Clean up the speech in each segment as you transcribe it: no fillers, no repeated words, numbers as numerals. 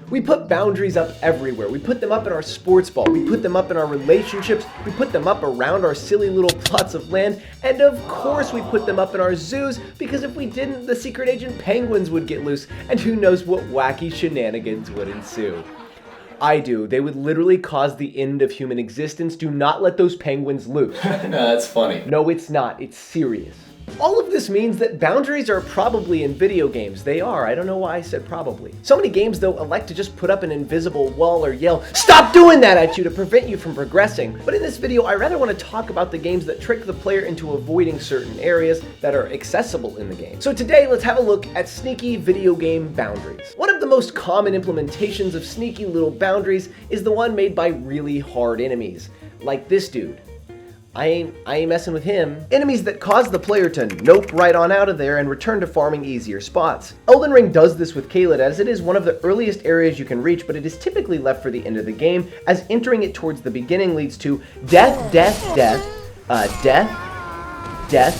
We put boundaries up everywhere. We put them up in our sports ball. We put them up in our relationships. We put them up around our silly little plots of land. And of course we put them up in our zoos, because if we didn't, the secret agent penguins would get loose, and who knows what wacky shenanigans would ensue. I do. They would literally cause the end of human existence. Do not let those penguins loose. No, that's funny. No, it's not. It's serious. All of this means that boundaries are probably in video games. They are. I don't know why I said probably. So many games, though, elect to just put up an invisible wall or yell, "Stop doing that!" at you to prevent you from progressing. But in this video, I rather want to talk about the games that trick the player into avoiding certain areas that are accessible in the game. So today, let's have a look at sneaky video game boundaries. One of the most common implementations of sneaky little boundaries is the one made by really hard enemies, like this dude. I ain't messing with him. Enemies that cause the player to nope right on out of there and return to farming easier spots. Elden Ring does this with Caelid, as it is one of the earliest areas you can reach, but it is typically left for the end of the game, as entering it towards the beginning leads to death, death,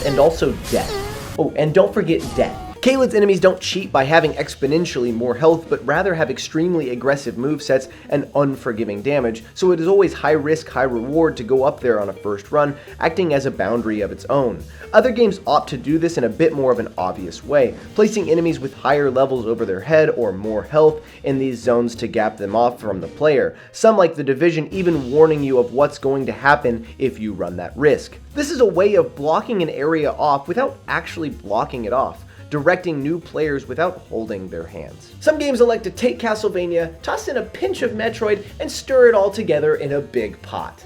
and also death. Oh, and don't forget death. Caelid's enemies don't cheat by having exponentially more health, but rather have extremely aggressive movesets and unforgiving damage, so it is always high risk, high reward to go up there on a first run, acting as a boundary of its own. Other games opt to do this in a bit more of an obvious way, placing enemies with higher levels over their head or more health in these zones to gap them off from the player, some like The Division even warning you of what's going to happen if you run that risk. This is a way of blocking an area off without actually blocking it off, directing new players without holding their hands. Some games elect to take Castlevania, toss in a pinch of Metroid, and stir it all together in a big pot.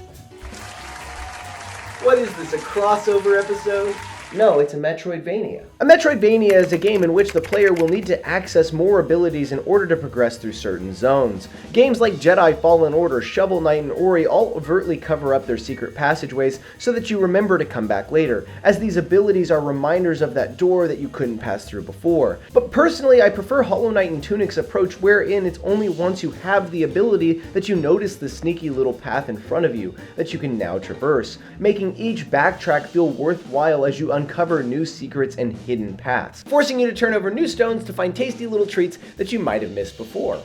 What is this, a crossover episode? No, it's a Metroidvania. A Metroidvania is a game in which the player will need to access more abilities in order to progress through certain zones. Games like Jedi Fallen Order, Shovel Knight, and Ori all overtly cover up their secret passageways so that you remember to come back later, as these abilities are reminders of that door that you couldn't pass through before. But personally, I prefer Hollow Knight and Tunic's approach, wherein it's only once you have the ability that you notice the sneaky little path in front of you that you can now traverse, making each backtrack feel worthwhile as you uncover new secrets and hidden paths, forcing you to turn over new stones to find tasty little treats that you might have missed before.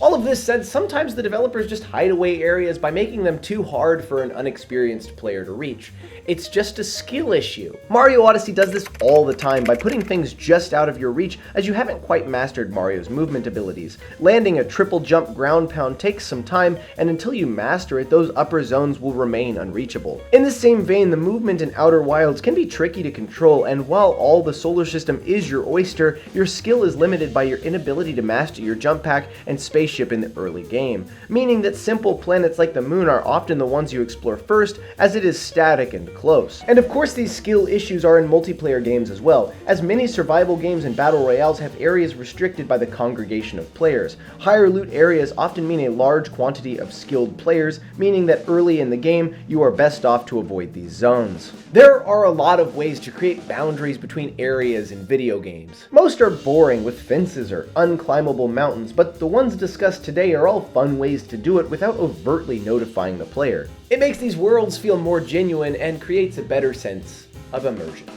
All of this said, sometimes the developers just hide away areas by making them too hard for an unexperienced player to reach. It's just a skill issue. Mario Odyssey does this all the time by putting things just out of your reach as you haven't quite mastered Mario's movement abilities. Landing a triple jump ground pound takes some time, and until you master it, those upper zones will remain unreachable. In the same vein, the movement in Outer Wilds can be tricky to control, and while all the solar system is your oyster, your skill is limited by your inability to master your jump pack and spaceship in the early game, meaning that simple planets like the moon are often the ones you explore first, as it is static and close. And of course these skill issues are in multiplayer games as well, as many survival games and battle royales have areas restricted by the congregation of players. Higher loot areas often mean a large quantity of skilled players, meaning that early in the game you are best off to avoid these zones. There are a lot of ways to create boundaries between areas in video games. Most are boring with fences or unclimbable mountains, but the ones discussed today are all fun ways to do it without overtly notifying the player. It makes these worlds feel more genuine and creates a better sense of immersion.